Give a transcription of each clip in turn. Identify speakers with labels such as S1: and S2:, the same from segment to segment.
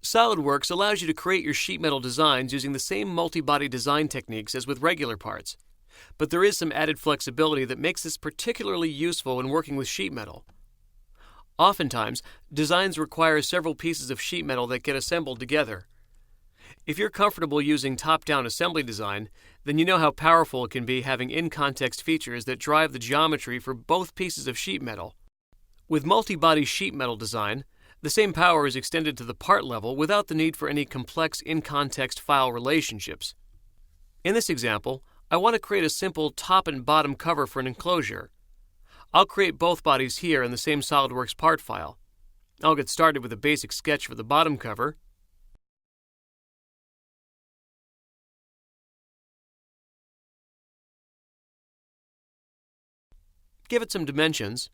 S1: SolidWorks allows you to create your sheet metal designs using the same multi-body design techniques as with regular parts, but there is some added flexibility that makes this particularly useful when working with sheet metal. Oftentimes, designs require several pieces of sheet metal that get assembled together. If you're comfortable using top-down assembly design, then you know how powerful it can be having in-context features that drive the geometry for both pieces of sheet metal. With multi-body sheet metal design, the same power is extended to the part level without the need for any complex in-context file relationships. In this example, I want to create a simple top and bottom cover for an enclosure. I'll create both bodies here in the same SolidWorks part file. I'll get started with a basic sketch for the bottom cover. Give it some dimensions.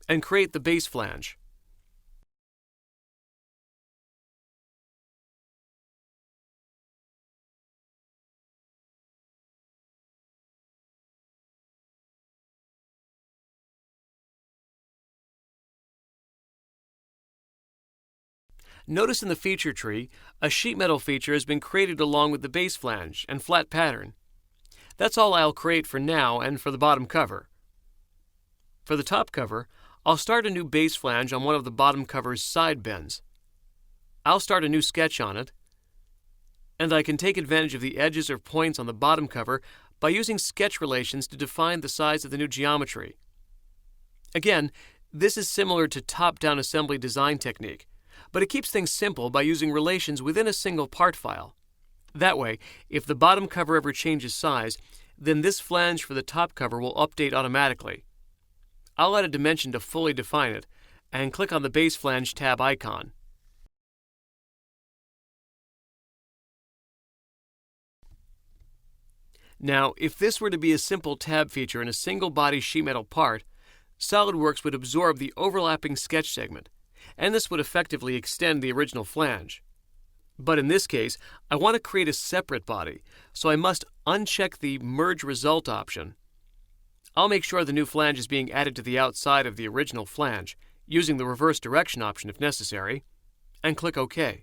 S1: And create the base flange. Notice in the feature tree, a sheet metal feature has been created along with the base flange and flat pattern. That's all I'll create for now and for the bottom cover. For the top cover, I'll start a new base flange on one of the bottom cover's side bends. I'll start a new sketch on it, and I can take advantage of the edges or points on the bottom cover by using sketch relations to define the size of the new geometry. Again, this is similar to top-down assembly design technique, but it keeps things simple by using relations within a single part file. That way, if the bottom cover ever changes size, then this flange for the top cover will update automatically. I'll add a dimension to fully define it, and click on the Base Flange tab icon. Now, if this were to be a simple tab feature in a single body sheet metal part, SolidWorks would absorb the overlapping sketch segment, and this would effectively extend the original flange. But in this case, I want to create a separate body, so I must uncheck the Merge Result option. I'll make sure the new flange is being added to the outside of the original flange, using the reverse direction option if necessary, and click OK.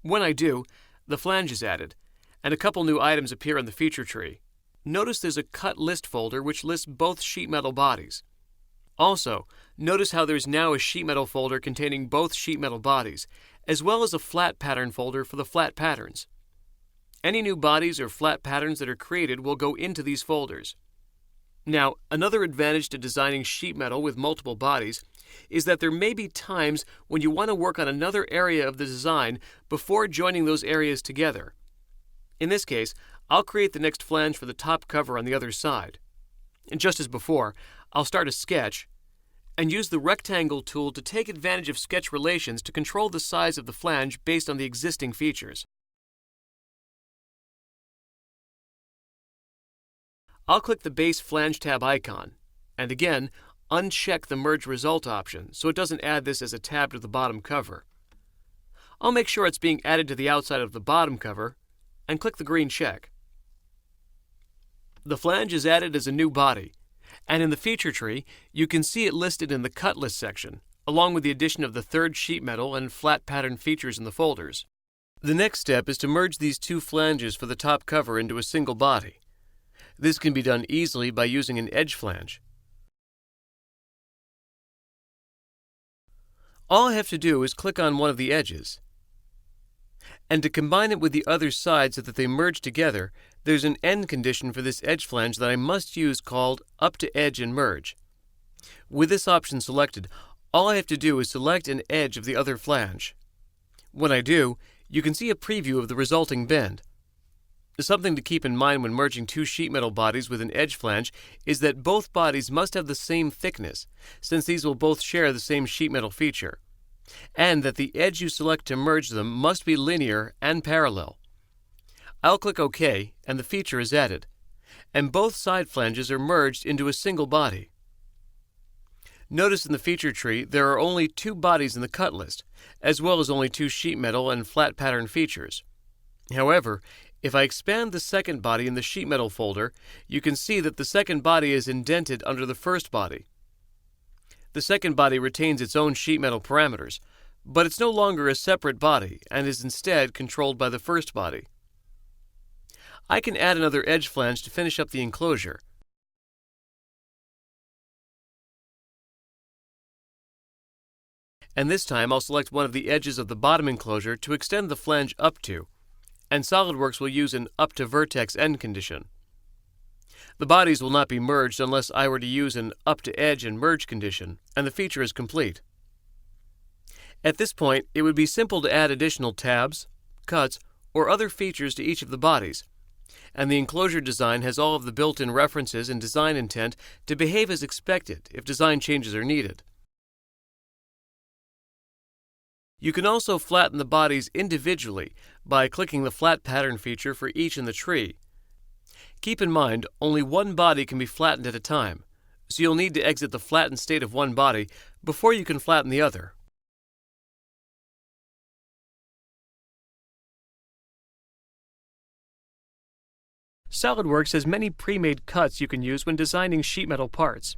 S1: When I do, the flange is added, and a couple new items appear in the feature tree. Notice there's a Cut List folder which lists both sheet metal bodies. Also, notice how there's now a sheet metal folder containing both sheet metal bodies, as well as a flat pattern folder for the flat patterns. Any new bodies or flat patterns that are created will go into these folders. Now, another advantage to designing sheet metal with multiple bodies is that there may be times when you want to work on another area of the design before joining those areas together. In this case, I'll create the next flange for the top cover on the other side. And just as before, I'll start a sketch and use the rectangle tool to take advantage of sketch relations to control the size of the flange based on the existing features. I'll click the Base Flange tab icon, and again, uncheck the Merge Result option so it doesn't add this as a tab to the bottom cover. I'll make sure it's being added to the outside of the bottom cover, and click the green check. The flange is added as a new body, and in the feature tree, you can see it listed in the Cut List section, along with the addition of the third sheet metal and flat pattern features in the folders. The next step is to merge these two flanges for the top cover into a single body. This can be done easily by using an edge flange. All I have to do is click on one of the edges. And to combine it with the other side so that they merge together, there's an end condition for this edge flange that I must use called Up to Edge and Merge. With this option selected, all I have to do is select an edge of the other flange. When I do, you can see a preview of the resulting bend. Something to keep in mind when merging two sheet metal bodies with an edge flange is that both bodies must have the same thickness, since these will both share the same sheet metal feature, and that the edge you select to merge them must be linear and parallel. I'll click OK, and the feature is added, and both side flanges are merged into a single body. Notice in the feature tree there are only 2 bodies in the cut list, as well as only 2 sheet metal and flat pattern features. However, if I expand the second body in the sheet metal folder, you can see that the second body is indented under the first body. The second body retains its own sheet metal parameters, but it's no longer a separate body and is instead controlled by the first body. I can add another edge flange to finish up the enclosure. And this time I'll select one of the edges of the bottom enclosure to extend the flange up to, and SolidWorks will use an up to vertex end condition. The bodies will not be merged unless I were to use an up to edge and merge condition, and the feature is complete. At this point, it would be simple to add additional tabs, cuts, or other features to each of the bodies, and the enclosure design has all of the built-in references and design intent to behave as expected if design changes are needed. You can also flatten the bodies individually by clicking the flat pattern feature for each in the tree. Keep in mind, only one body can be flattened at a time, so you'll need to exit the flattened state of one body before you can flatten the other. SolidWorks has many pre-made cuts you can use when designing sheet metal parts.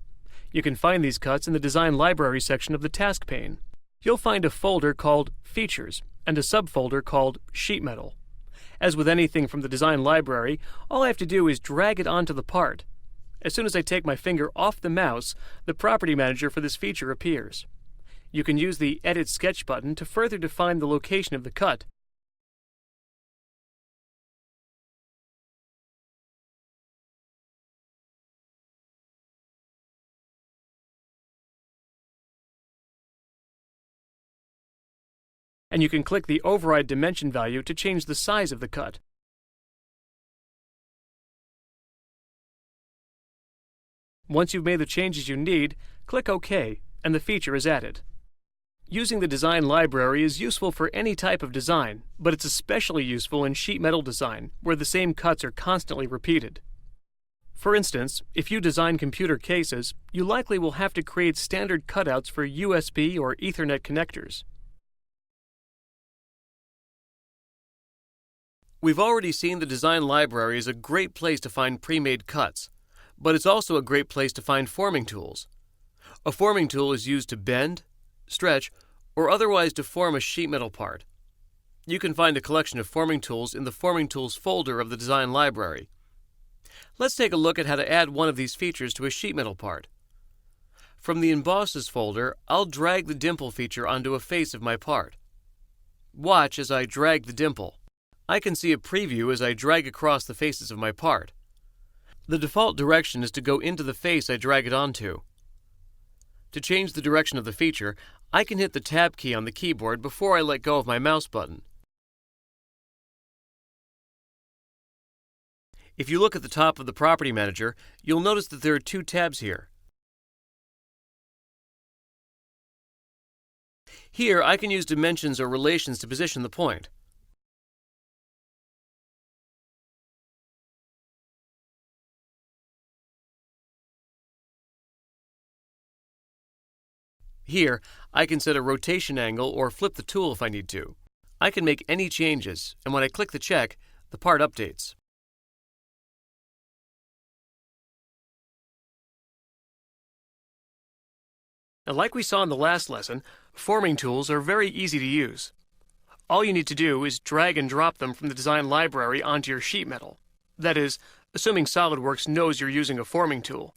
S1: You can find these cuts in the Design Library section of the task pane. You'll find a folder called Features and a subfolder called Sheet Metal. As with anything from the Design Library, all I have to do is drag it onto the part. As soon as I take my finger off the mouse, the property manager for this feature appears. You can use the Edit Sketch button to further define the location of the cut. And you can click the Override Dimension value to change the size of the cut. Once you've made the changes you need, click OK, and the feature is added. Using the Design Library is useful for any type of design, but it's especially useful in sheet metal design, where the same cuts are constantly repeated. For instance, if you design computer cases, you likely will have to create standard cutouts for USB or Ethernet connectors. We've already seen the Design Library is a great place to find pre-made cuts, but it's also a great place to find forming tools. A forming tool is used to bend, stretch, or otherwise deform a sheet metal part. You can find a collection of forming tools in the Forming Tools folder of the Design Library. Let's take a look at how to add one of these features to a sheet metal part. From the Embosses folder, I'll drag the dimple feature onto a face of my part. Watch as I drag the dimple. I can see a preview as I drag across the faces of my part. The default direction is to go into the face I drag it onto. To change the direction of the feature, I can hit the Tab key on the keyboard before I let go of my mouse button. If you look at the top of the Property Manager, you'll notice that there are 2 tabs here. Here, I can use dimensions or relations to position the point. Here, I can set a rotation angle or flip the tool if I need to. I can make any changes, and when I click the check, the part updates. Now, like we saw in the last lesson, forming tools are very easy to use. All you need to do is drag and drop them from the Design Library onto your sheet metal. That is, assuming SolidWorks knows you're using a forming tool.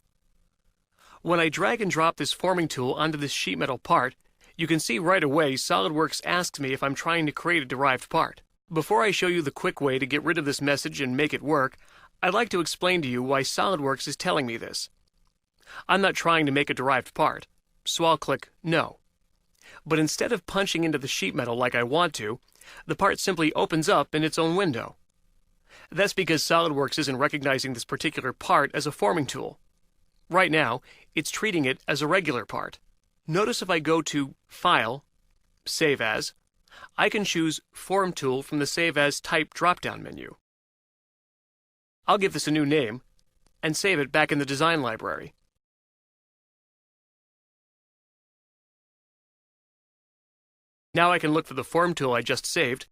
S1: When I drag and drop this forming tool onto this sheet metal part, you can see right away SolidWorks asks me if I'm trying to create a derived part. Before I show you the quick way to get rid of this message and make it work, I'd like to explain to you why SolidWorks is telling me this. I'm not trying to make a derived part, so I'll click No. But instead of punching into the sheet metal like I want to, the part simply opens up in its own window. That's because SolidWorks isn't recognizing this particular part as a forming tool. Right now, it's treating it as a regular part. Notice if I go to File, Save As, I can choose Form Tool from the Save As Type drop-down menu. I'll give this a new name and save it back in the Design Library. Now I can look for the form tool I just saved,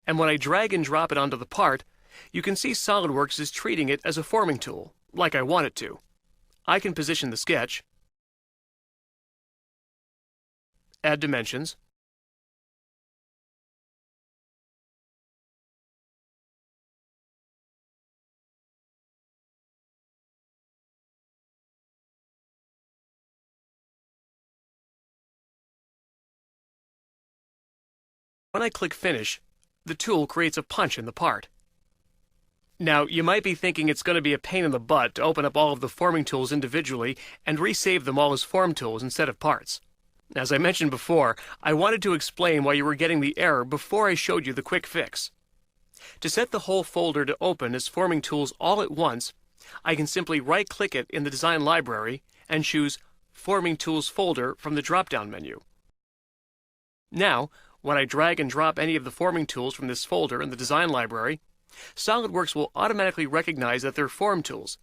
S1: and when I drag and drop it onto the part, you can see SolidWorks is treating it as a forming tool, like I want it to. I can position the sketch, add dimensions, when I click Finish, the tool creates a punch in the part. Now, you might be thinking it's going to be a pain in the butt to open up all of the forming tools individually and resave them all as form tools instead of parts. As I mentioned before, I wanted to explain why you were getting the error before I showed you the quick fix. To set the whole folder to open as forming tools all at once, I can simply right-click it in the design library and choose Forming Tools Folder from the drop-down menu. Now, when I drag and drop any of the forming tools from this folder in the design library, SolidWorks will automatically recognize that they're form tools,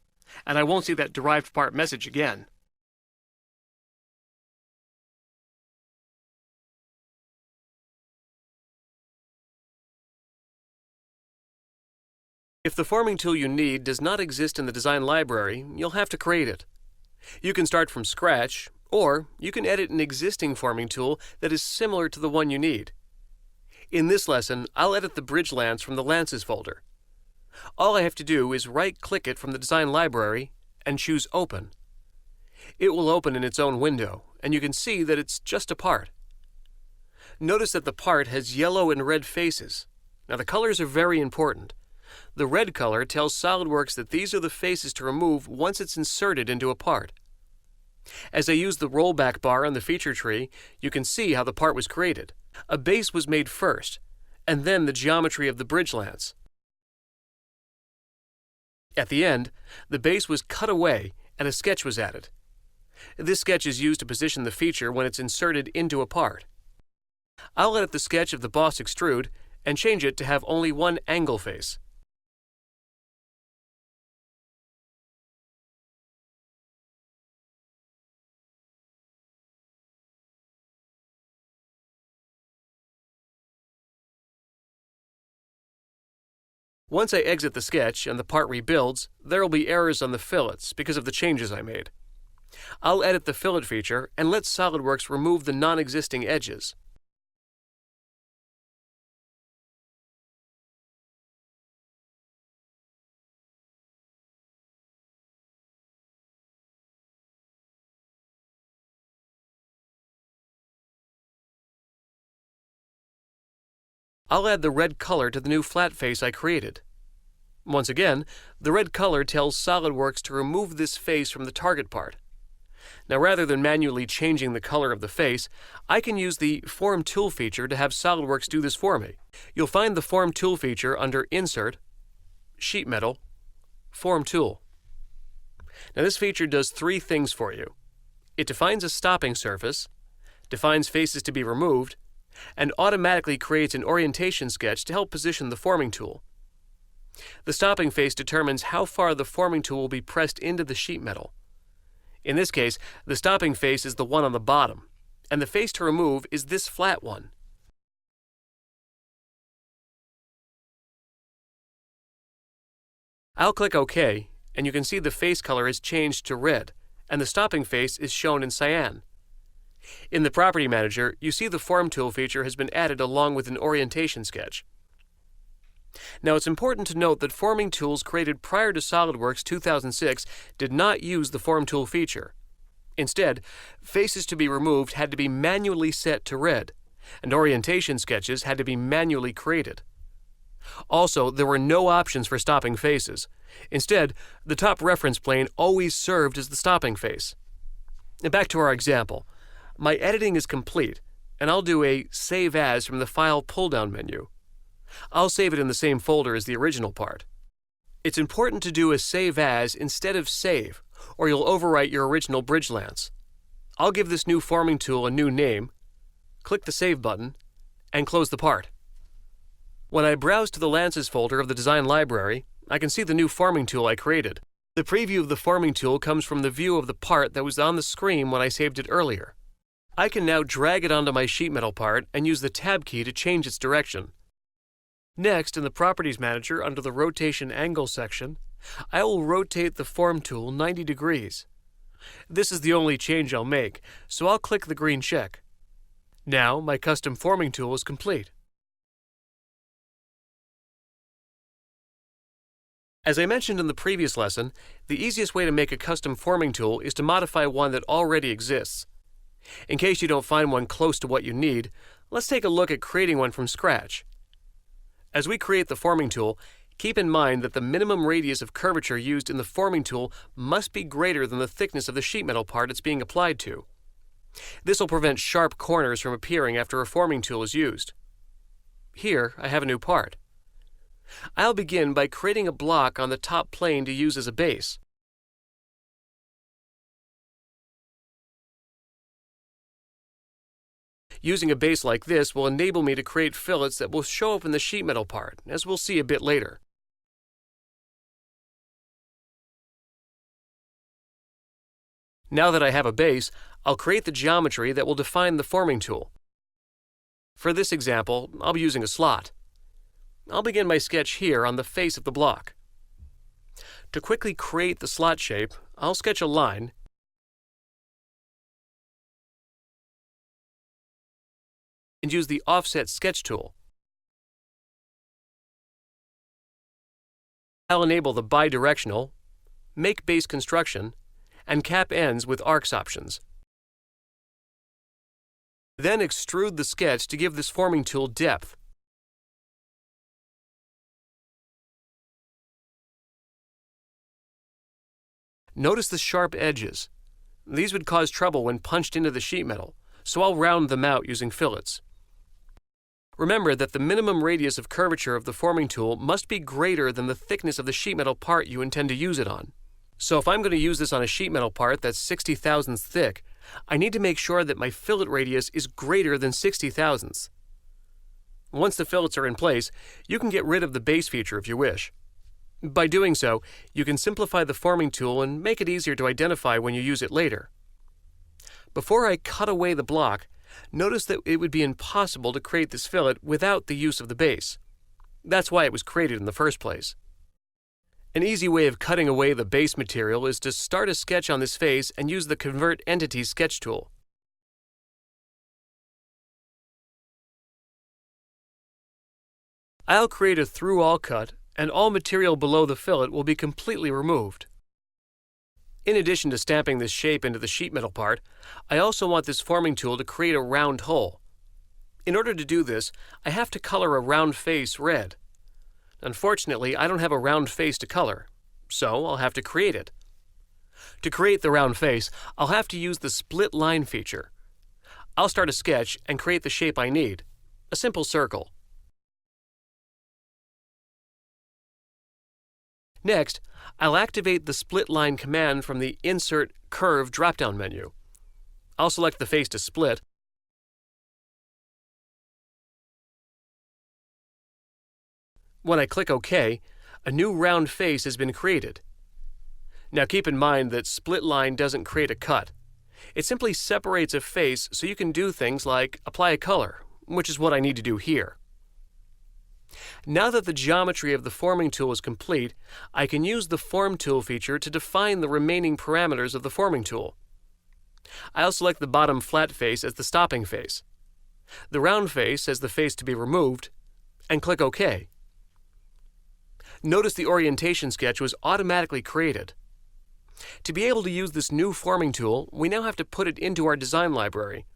S1: and I won't see that derived part message again. If the forming tool you need does not exist in the design library, you'll have to create it. You can start from scratch, or you can edit an existing forming tool that is similar to the one you need. In this lesson, I'll edit the bridge lance from the Lances folder. All I have to do is right-click it from the design library and choose Open. It will open in its own window, and you can see that it's just a part. Notice that the part has yellow and red faces. Now the colors are very important. The red color tells SolidWorks that these are the faces to remove once it's inserted into a part. As I use the rollback bar on the feature tree, you can see how the part was created. A base was made first, and then the geometry of the bridge lance. At the end, the base was cut away and a sketch was added. This sketch is used to position the feature when it's inserted into a part. I'll edit the sketch of the boss extrude and change it to have only one angle face. Once I exit the sketch and the part rebuilds, there will be errors on the fillets because of the changes I made. I'll edit the fillet feature and let SolidWorks remove the non-existing edges. I'll add the red color to the new flat face I created. Once again, the red color tells SolidWorks to remove this face from the target part. Now, rather than manually changing the color of the face, I can use the Form Tool feature to have SolidWorks do this for me. You'll find the Form Tool feature under Insert, Sheet Metal, Form Tool. Now, this feature does three things for you. It defines a stopping surface, defines faces to be removed, and automatically creates an orientation sketch to help position the forming tool. The stopping face determines how far the forming tool will be pressed into the sheet metal. In this case, the stopping face is the one on the bottom, and the face to remove is this flat one. I'll click OK, and you can see the face color has changed to red, and the stopping face is shown in cyan. In the Property Manager, you see the Form Tool feature has been added along with an orientation sketch. Now, it's important to note that forming tools created prior to SolidWorks 2006 did not use the Form Tool feature. Instead, faces to be removed had to be manually set to red, and orientation sketches had to be manually created. Also, there were no options for stopping faces. Instead, the top reference plane always served as the stopping face. Now, back to our example. My editing is complete, and I'll do a Save As from the File pull-down menu. I'll save it in the same folder as the original part. It's important to do a Save As instead of Save, or you'll overwrite your original bridge lance. I'll give this new forming tool a new name, click the Save button, and close the part. When I browse to the Lances folder of the design library, I can see the new forming tool I created. The preview of the forming tool comes from the view of the part that was on the screen when I saved it earlier. I can now drag it onto my sheet metal part and use the Tab key to change its direction. Next, in the Properties Manager under the Rotation Angle section, I will rotate the Form tool 90 degrees. This is the only change I'll make, so I'll click the green check. Now, my custom forming tool is complete. As I mentioned in the previous lesson, the easiest way to make a custom forming tool is to modify one that already exists. In case you don't find one close to what you need, let's take a look at creating one from scratch. As we create the forming tool, keep in mind that the minimum radius of curvature used in the forming tool must be greater than the thickness of the sheet metal part it's being applied to. This will prevent sharp corners from appearing after a forming tool is used. Here, I have a new part. I'll begin by creating a block on the top plane to use as a base. Using a base like this will enable me to create fillets that will show up in the sheet metal part, as we'll see a bit later. Now that I have a base, I'll create the geometry that will define the forming tool. For this example, I'll be using a slot. I'll begin my sketch here on the face of the block. To quickly create the slot shape, I'll sketch a line and use the Offset Sketch tool. I'll enable the Bidirectional, Make Base Construction, and Cap Ends with Arcs options. Then extrude the sketch to give this forming tool depth. Notice the sharp edges. These would cause trouble when punched into the sheet metal, so I'll round them out using fillets. Remember that the minimum radius of curvature of the forming tool must be greater than the thickness of the sheet metal part you intend to use it on. So if I'm going to use this on a sheet metal part that's 60 thousandths thick, I need to make sure that my fillet radius is greater than 60 thousandths. Once the fillets are in place, you can get rid of the base feature if you wish. By doing so, you can simplify the forming tool and make it easier to identify when you use it later. Before I cut away the block, notice that it would be impossible to create this fillet without the use of the base. That's why it was created in the first place. An easy way of cutting away the base material is to start a sketch on this face and use the Convert Entity Sketch tool. I'll create a through-all cut, and all material below the fillet will be completely removed. In addition to stamping this shape into the sheet metal part, I also want this forming tool to create a round hole. In order to do this, I have to color a round face red. Unfortunately, I don't have a round face to color, so I'll have to create it. To create the round face, I'll have to use the Split Line feature. I'll start a sketch and create the shape I need, a simple circle. Next, I'll activate the Split Line command from the Insert Curve drop-down menu. I'll select the face to split, when I click OK, a new round face has been created. Now keep in mind that Split Line doesn't create a cut. It simply separates a face so you can do things like apply a color, which is what I need to do here. Now that the geometry of the forming tool is complete, I can use the Form Tool feature to define the remaining parameters of the forming tool. I'll select the bottom flat face as the stopping face, the round face as the face to be removed, and click OK. Notice the orientation sketch was automatically created. To be able to use this new forming tool, we now have to put it into our design library.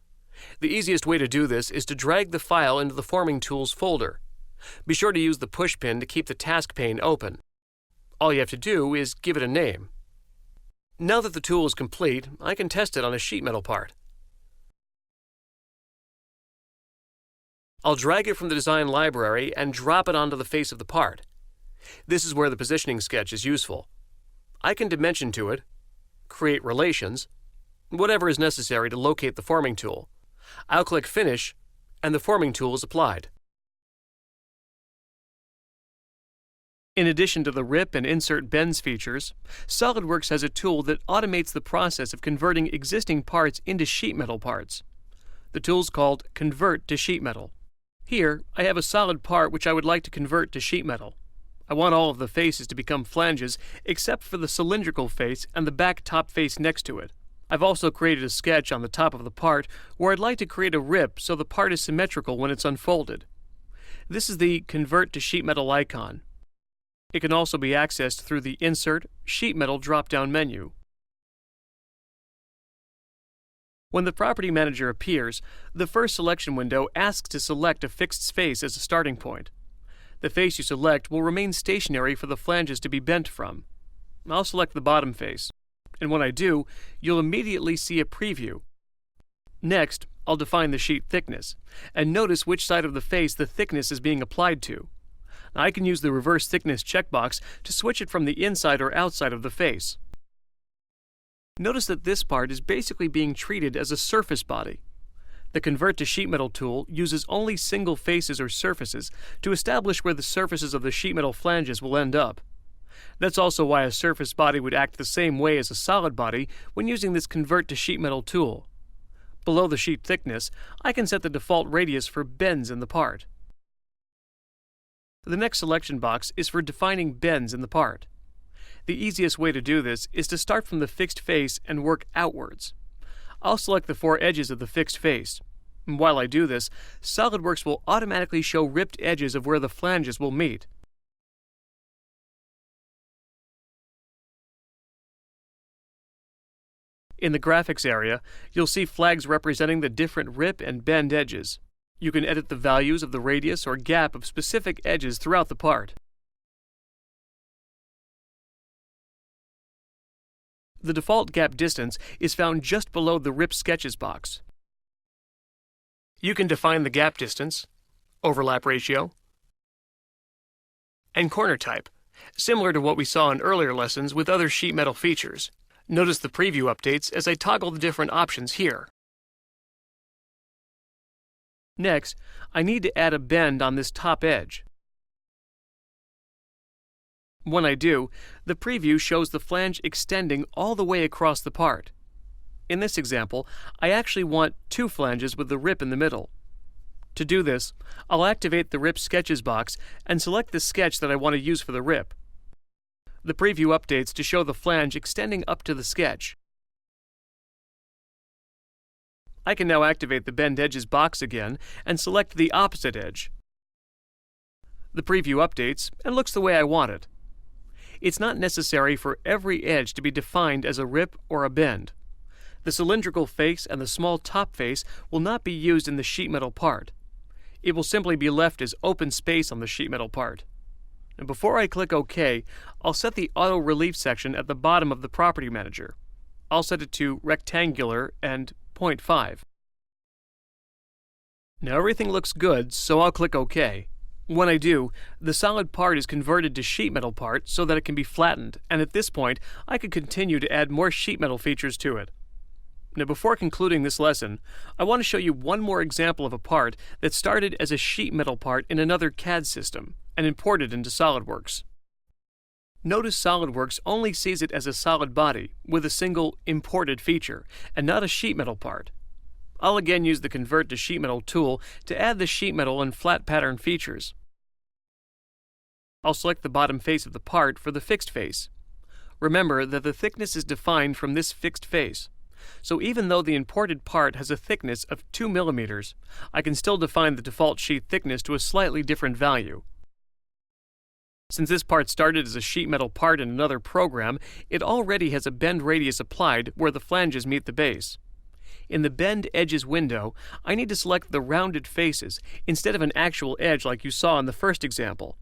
S1: The easiest way to do this is to drag the file into the Forming Tools folder. Be sure to use the push pin to keep the task pane open. All you have to do is give it a name. Now that the tool is complete, I can test it on a sheet metal part. I'll drag it from the design library and drop it onto the face of the part. This is where the positioning sketch is useful. I can dimension to it, create relations, whatever is necessary to locate the forming tool. I'll click Finish, and the forming tool is applied. In addition to the rip and insert bends features, SolidWorks has a tool that automates the process of converting existing parts into sheet metal parts. The tool's called Convert to Sheet Metal. Here, I have a solid part which I would like to convert to sheet metal. I want all of the faces to become flanges except for the cylindrical face and the back top face next to it. I've also created a sketch on the top of the part where I'd like to create a rip so the part is symmetrical when it's unfolded. This is the Convert to Sheet Metal icon. It can also be accessed through the Insert Sheet Metal drop-down menu. When the Property Manager appears, the first selection window asks to select a fixed face as a starting point. The face you select will remain stationary for the flanges to be bent from. I'll select the bottom face, and when I do, you'll immediately see a preview. Next, I'll define the sheet thickness, and notice which side of the face the thickness is being applied to. I can use the Reverse Thickness checkbox to switch it from the inside or outside of the face. Notice that this part is basically being treated as a surface body. The Convert to Sheet Metal tool uses only single faces or surfaces to establish where the surfaces of the sheet metal flanges will end up. That's also why a surface body would act the same way as a solid body when using this Convert to Sheet Metal tool. Below the sheet thickness, I can set the default radius for bends in the part. The next selection box is for defining bends in the part. The easiest way to do this is to start from the fixed face and work outwards. I'll select the 4 edges of the fixed face. And while I do this, SolidWorks will automatically show ripped edges of where the flanges will meet. In the graphics area, you'll see flags representing the different rip and bend edges. You can edit the values of the radius or gap of specific edges throughout the part. The default gap distance is found just below the Rip Sketches box. You can define the gap distance, overlap ratio, and corner type, similar to what we saw in earlier lessons with other sheet metal features. Notice the preview updates as I toggle the different options here. Next, I need to add a bend on this top edge. When I do, the preview shows the flange extending all the way across the part. In this example, I actually want 2 flanges with the rip in the middle. To do this, I'll activate the Rip Sketches box and select the sketch that I want to use for the rip. The preview updates to show the flange extending up to the sketch. I can now activate the Bend Edges box again and select the opposite edge. The preview updates and looks the way I want it. It's not necessary for every edge to be defined as a rip or a bend. The cylindrical face and the small top face will not be used in the sheet metal part. It will simply be left as open space on the sheet metal part. And before I click OK, I'll set the Auto Relief section at the bottom of the Property Manager. I'll set it to Rectangular and 0.5. Now everything looks good, so I'll click OK. When I do, the solid part is converted to sheet metal part so that it can be flattened, and at this point, I can continue to add more sheet metal features to it. Now before concluding this lesson, I want to show you one more example of a part that started as a sheet metal part in another CAD system and imported into SolidWorks. Notice SolidWorks only sees it as a solid body with a single imported feature and not a sheet metal part. I'll again use the Convert to Sheet Metal tool to add the sheet metal and flat pattern features. I'll select the bottom face of the part for the fixed face. Remember that the thickness is defined from this fixed face. So even though the imported part has a thickness of 2 mm, I can still define the default sheet thickness to a slightly different value. Since this part started as a sheet metal part in another program, it already has a bend radius applied where the flanges meet the base. In the Bend Edges window, I need to select the rounded faces instead of an actual edge like you saw in the first example.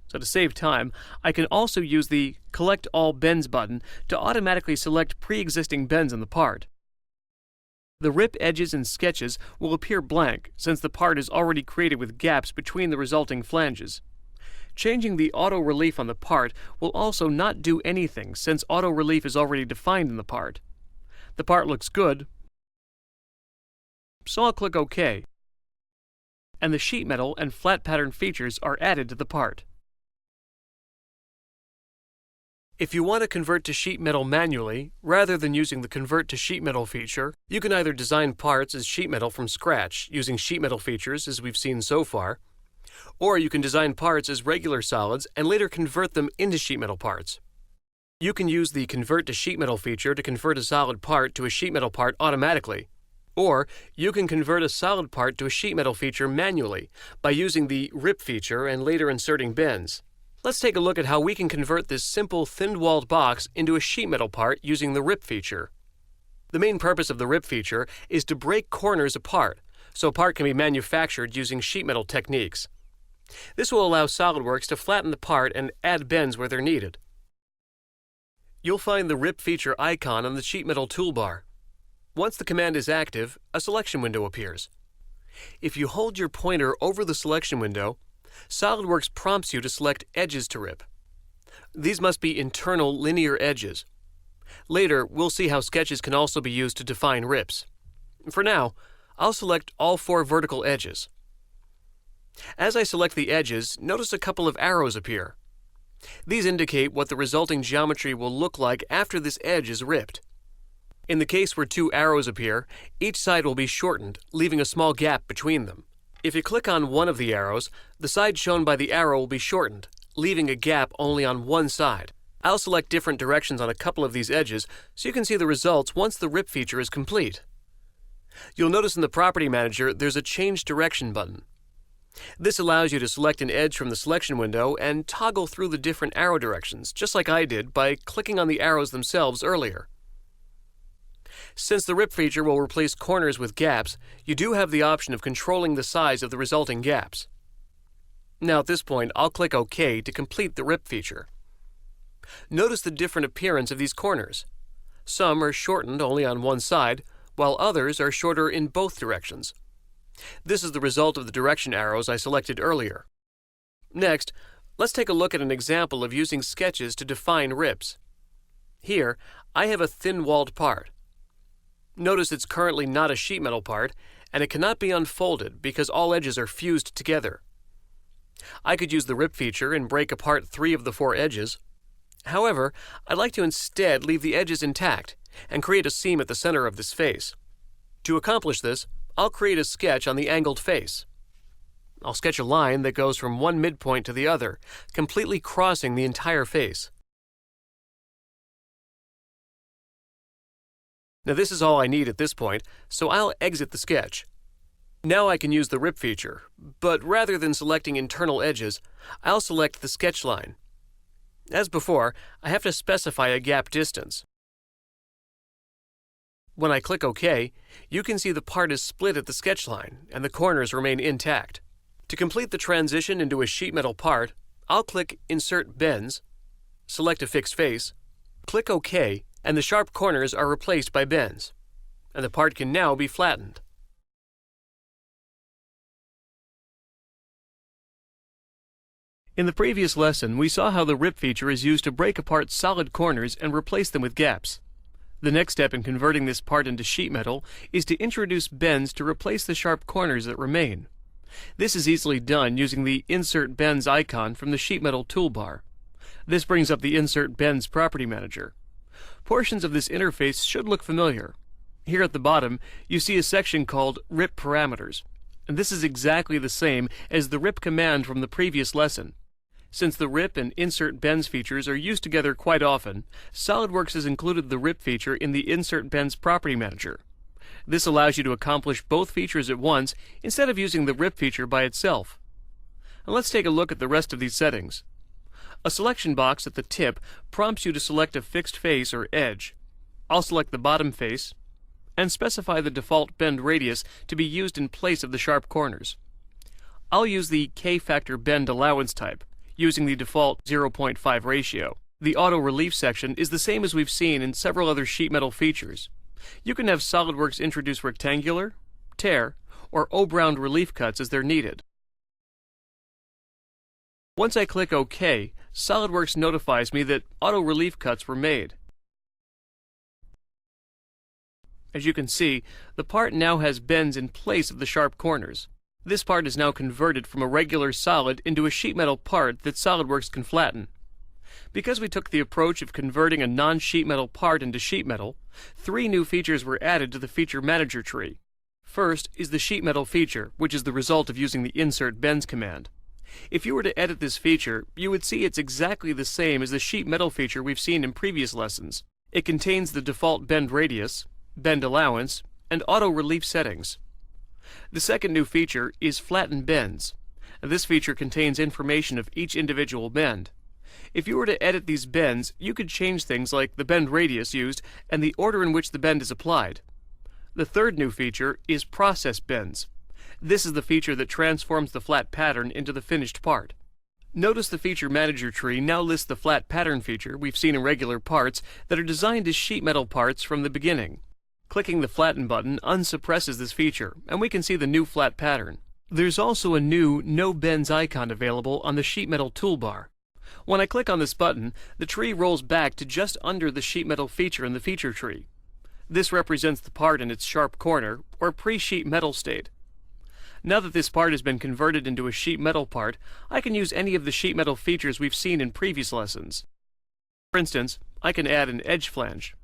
S1: So to save time, I can also use the Collect All Bends button to automatically select pre-existing bends in the part. The rip edges and sketches will appear blank since the part is already created with gaps between the resulting flanges. Changing the auto relief on the part will also not do anything since auto relief is already defined in the part. The part looks good, so I'll click OK. And the sheet metal and flat pattern features are added to the part. If you want to convert to sheet metal manually, rather than using the Convert to Sheet Metal feature, you can either design parts as sheet metal from scratch, using sheet metal features as we've seen so far, or you can design parts as regular solids and later convert them into sheet metal parts. You can use the Convert to Sheet Metal feature to convert a solid part to a sheet metal part automatically, or you can convert a solid part to a sheet metal feature manually by using the Rip feature and later inserting bends. Let's take a look at how we can convert this simple thin-walled box into a sheet metal part using the Rip feature. The main purpose of the Rip feature is to break corners apart, so a part can be manufactured using sheet metal techniques. This will allow SolidWorks to flatten the part and add bends where they're needed. You'll find the Rip feature icon on the sheet metal toolbar. Once the command is active, a selection window appears. If you hold your pointer over the selection window, SolidWorks prompts you to select edges to rip. These must be internal linear edges. Later, we'll see how sketches can also be used to define rips. For now, I'll select all 4 vertical edges. As I select the edges, notice a couple of arrows appear. These indicate what the resulting geometry will look like after this edge is ripped. In the case where 2 arrows appear, each side will be shortened, leaving a small gap between them. If you click on one of the arrows, the side shown by the arrow will be shortened, leaving a gap only on one side. I'll select different directions on a couple of these edges so you can see the results once the Rip feature is complete. You'll notice in the Property Manager there's a Change Direction button. This allows you to select an edge from the selection window and toggle through the different arrow directions, just like I did by clicking on the arrows themselves earlier. Since the Rip feature will replace corners with gaps, you do have the option of controlling the size of the resulting gaps. Now at this point, I'll click OK to complete the Rip feature. Notice the different appearance of these corners. Some are shortened only on one side, while others are shorter in both directions. This is the result of the direction arrows I selected earlier. Next, let's take a look at an example of using sketches to define rips. Here, I have a thin-walled part. Notice it's currently not a sheet metal part, and it cannot be unfolded because all edges are fused together. I could use the Rip feature and break apart 3 of the 4 edges. However, I'd like to instead leave the edges intact and create a seam at the center of this face. To accomplish this, I'll create a sketch on the angled face. I'll sketch a line that goes from one midpoint to the other, completely crossing the entire face. Now this is all I need at this point, so I'll exit the sketch. Now I can use the Rip feature, but rather than selecting internal edges, I'll select the sketch line. As before, I have to specify a gap distance. When I click OK, you can see the part is split at the sketch line and the corners remain intact. To complete the transition into a sheet metal part, I'll click Insert Bends, select a fixed face, click OK, and the sharp corners are replaced by bends, and the part can now be flattened. In the previous lesson, we saw how the Rip feature is used to break apart solid corners and replace them with gaps. The next step in converting this part into sheet metal is to introduce bends to replace the sharp corners that remain. This is easily done using the Insert Bends icon from the sheet metal toolbar. This brings up the Insert Bends Property Manager. Portions of this interface should look familiar. Here at the bottom, you see a section called Rip Parameters, and this is exactly the same as the Rip command from the previous lesson. Since the Rip and Insert Bends features are used together quite often, SolidWorks has included the Rip feature in the Insert Bends Property Manager. This allows you to accomplish both features at once instead of using the Rip feature by itself. Now let's take a look at the rest of these settings. A selection box at the tip prompts you to select a fixed face or edge. I'll select the bottom face and specify the default bend radius to be used in place of the sharp corners. I'll use the K-factor bend allowance type, using the default 0.5 ratio. The auto relief section is the same as we've seen in several other sheet metal features. You can have SolidWorks introduce rectangular, tear, or O-brown relief cuts as they're needed. Once I click OK, SolidWorks notifies me that auto relief cuts were made. As you can see, the part now has bends in place of the sharp corners. This part is now converted from a regular solid into a sheet metal part that SolidWorks can flatten. Because we took the approach of converting a non-sheet metal part into sheet metal, 3 new features were added to the Feature Manager tree. First is the sheet metal feature, which is the result of using the insert bends command. If you were to edit this feature, you would see it's exactly the same as the sheet metal feature we've seen in previous lessons. It contains the default bend radius, bend allowance, and auto relief settings. The second new feature is Flatten Bends. This feature contains information of each individual bend. If you were to edit these bends, you could change things like the bend radius used and the order in which the bend is applied. The third new feature is Process Bends. This is the feature that transforms the flat pattern into the finished part. Notice the Feature Manager tree now lists the flat pattern feature we've seen in regular parts that are designed as sheet metal parts from the beginning. Clicking the Flatten button unsuppresses this feature, and we can see the new flat pattern. There's also a new No Bends icon available on the sheet metal toolbar. When I click on this button, the tree rolls back to just under the sheet metal feature in the feature tree. This represents the part in its sharp corner, or pre-sheet metal state. Now that this part has been converted into a sheet metal part, I can use any of the sheet metal features we've seen in previous lessons. For instance, I can add an edge flange.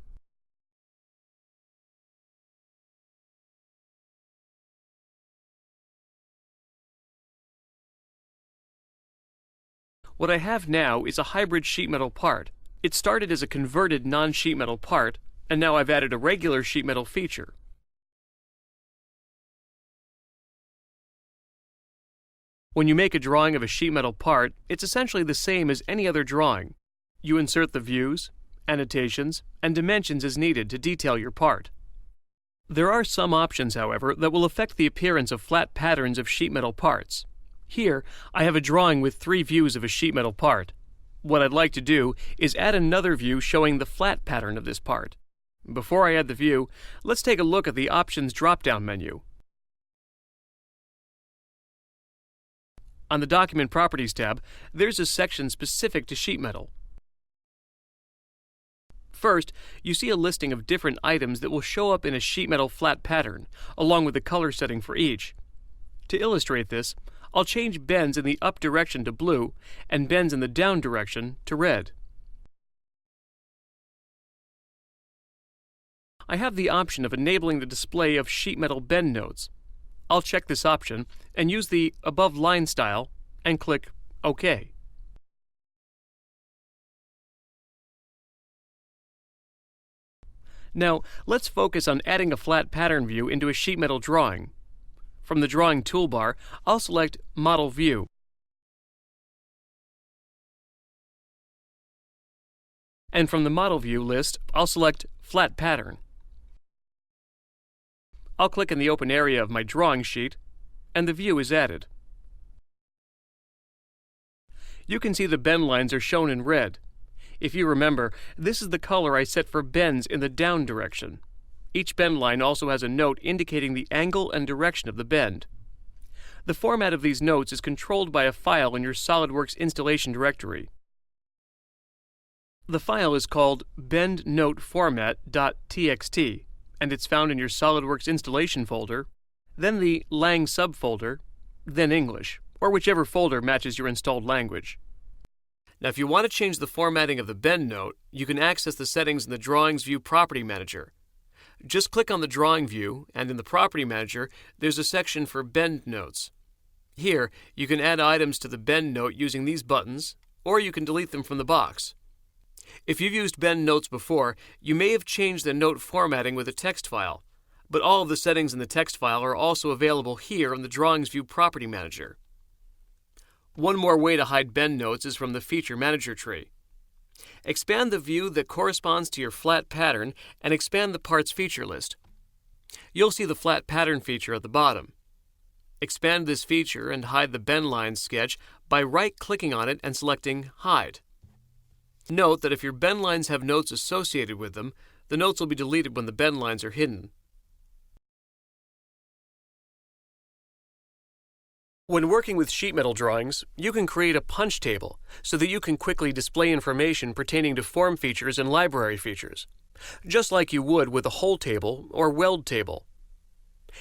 S1: What I have now is a hybrid sheet metal part. It started as a converted non-sheet metal part, and now I've added a regular sheet metal feature. When you make a drawing of a sheet metal part, it's essentially the same as any other drawing. You insert the views, annotations, and dimensions as needed to detail your part. There are some options, however, that will affect the appearance of flat patterns of sheet metal parts. Here, I have a drawing with 3 views of a sheet metal part. What I'd like to do is add another view showing the flat pattern of this part. Before I add the view, let's take a look at the Options drop-down menu. On the Document Properties tab, there's a section specific to sheet metal. First, you see a listing of different items that will show up in a sheet metal flat pattern, along with the color setting for each. To illustrate this, I'll change bends in the up direction to blue and bends in the down direction to red. I have the option of enabling the display of sheet metal bend notes. I'll check this option and use the above line style and click OK. Now, let's focus on adding a flat pattern view into a sheet metal drawing. From the Drawing toolbar, I'll select Model View. And from the Model View list, I'll select Flat Pattern. I'll click in the open area of my drawing sheet, and the view is added. You can see the bend lines are shown in red. If you remember, this is the color I set for bends in the down direction. Each bend line also has a note indicating the angle and direction of the bend. The format of these notes is controlled by a file in your SolidWorks installation directory. The file is called bendnoteformat.txt, and it's found in your SolidWorks installation folder, then the Lang subfolder, then English, or whichever folder matches your installed language. Now, if you want to change the formatting of the bend note, you can access the settings in the Drawings View Property Manager. Just click on the Drawing View, and in the Property Manager, there's a section for Bend Notes. Here, you can add items to the bend note using these buttons, or you can delete them from the box. If you've used bend notes before, you may have changed the note formatting with a text file, but all of the settings in the text file are also available here in the Drawings View Property Manager. One more way to hide bend notes is from the Feature Manager tree. Expand the view that corresponds to your flat pattern and expand the part's feature list. You'll see the flat pattern feature at the bottom. Expand this feature and hide the bend lines sketch by right-clicking on it and selecting Hide. Note that if your bend lines have notes associated with them, the notes will be deleted when the bend lines are hidden. When working with sheet metal drawings, you can create a punch table so that you can quickly display information pertaining to form features and library features, just like you would with a hole table or weld table.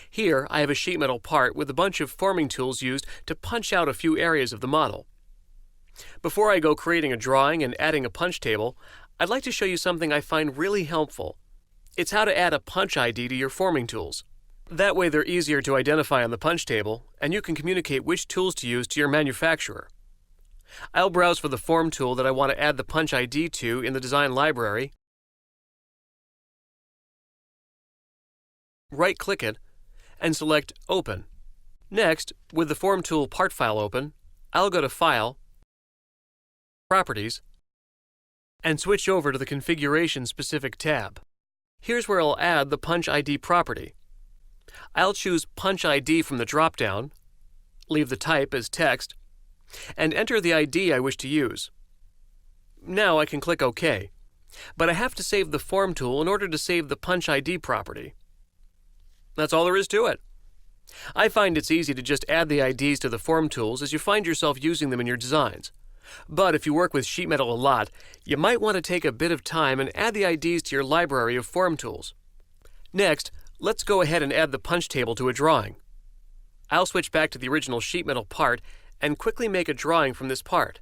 S1: Here, I have a sheet metal part with a bunch of forming tools used to punch out a few areas of the model. Before I go creating a drawing and adding a punch table, I'd like to show you something I find really helpful. It's how to add a punch ID to your forming tools. That way they're easier to identify on the punch table, and you can communicate which tools to use to your manufacturer. I'll browse for the form tool that I want to add the punch ID to in the design library, right-click it, and select Open. Next, with the form tool part file open, I'll go to File, Properties, and switch over to the Configuration Specific tab. Here's where I'll add the punch ID property. I'll choose Punch ID from the drop-down, leave the type as text, and enter the ID I wish to use. Now I can click OK, but I have to save the form tool in order to save the punch ID property. That's all there is to it. I find it's easy to just add the IDs to the form tools as you find yourself using them in your designs. But if you work with sheet metal a lot, you might want to take a bit of time and add the IDs to your library of form tools. Next, let's go ahead and add the punch table to a drawing. I'll switch back to the original sheet metal part and quickly make a drawing from this part.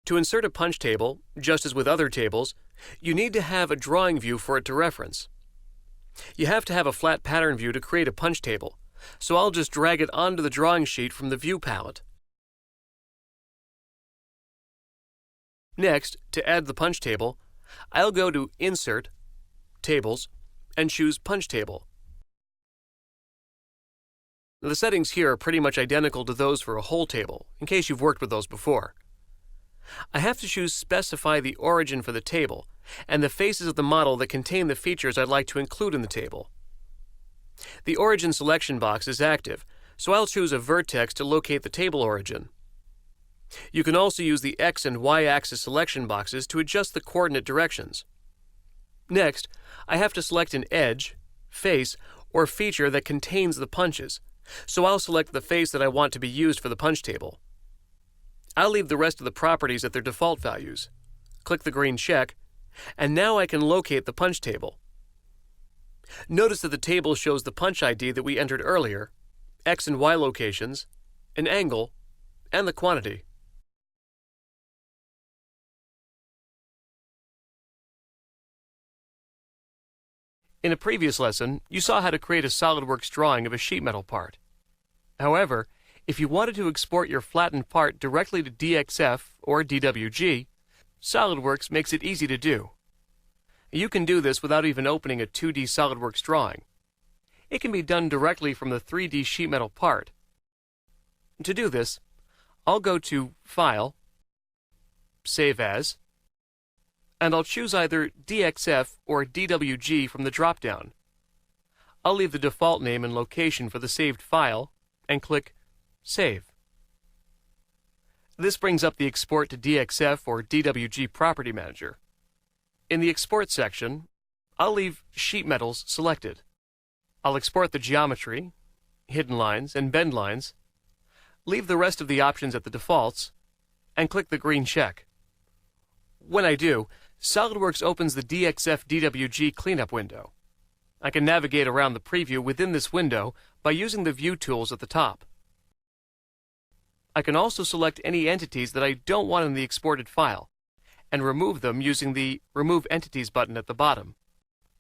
S1: To insert a punch table, just as with other tables, you need to have a drawing view for it to reference. You have to have a flat pattern view to create a punch table, so I'll just drag it onto the drawing sheet from the View palette. Next, to add the punch table, I'll go to Insert, Tables, and choose Punch Table. The settings here are pretty much identical to those for a whole table, in case you've worked with those before. I have to choose Specify the origin for the table, and the faces of the model that contain the features I'd like to include in the table. The origin selection box is active, so I'll choose a vertex to locate the table origin. You can also use the X and Y axis selection boxes to adjust the coordinate directions. Next, I have to select an edge, face, or feature that contains the punches, so I'll select the face that I want to be used for the punch table. I'll leave the rest of the properties at their default values. Click the green check, and now I can locate the punch table. Notice that the table shows the punch ID that we entered earlier, X and Y locations, an angle, and the quantity. In a previous lesson, you saw how to create a SolidWorks drawing of a sheet metal part. However, if you wanted to export your flattened part directly to DXF or DWG, SolidWorks makes it easy to do. You can do this without even opening a 2D SolidWorks drawing. It can be done directly from the 3D sheet metal part. To do this, I'll go to File, Save As, and I'll choose either DXF or DWG from the drop-down. I'll leave the default name and location for the saved file and click Save. This brings up the Export to DXF or DWG Property Manager. In the Export section, I'll leave Sheet Metals selected. I'll export the geometry, hidden lines, and bend lines, leave the rest of the options at the defaults, and click the green check. When I do, SolidWorks opens the DXF DWG cleanup window. I can navigate around the preview within this window by using the View tools at the top. I can also select any entities that I don't want in the exported file, and remove them using the Remove Entities button at the bottom.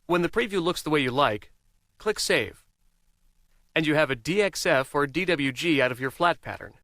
S1: When the preview looks the way you like, click Save, and you have a DXF or DWG out of your flat pattern.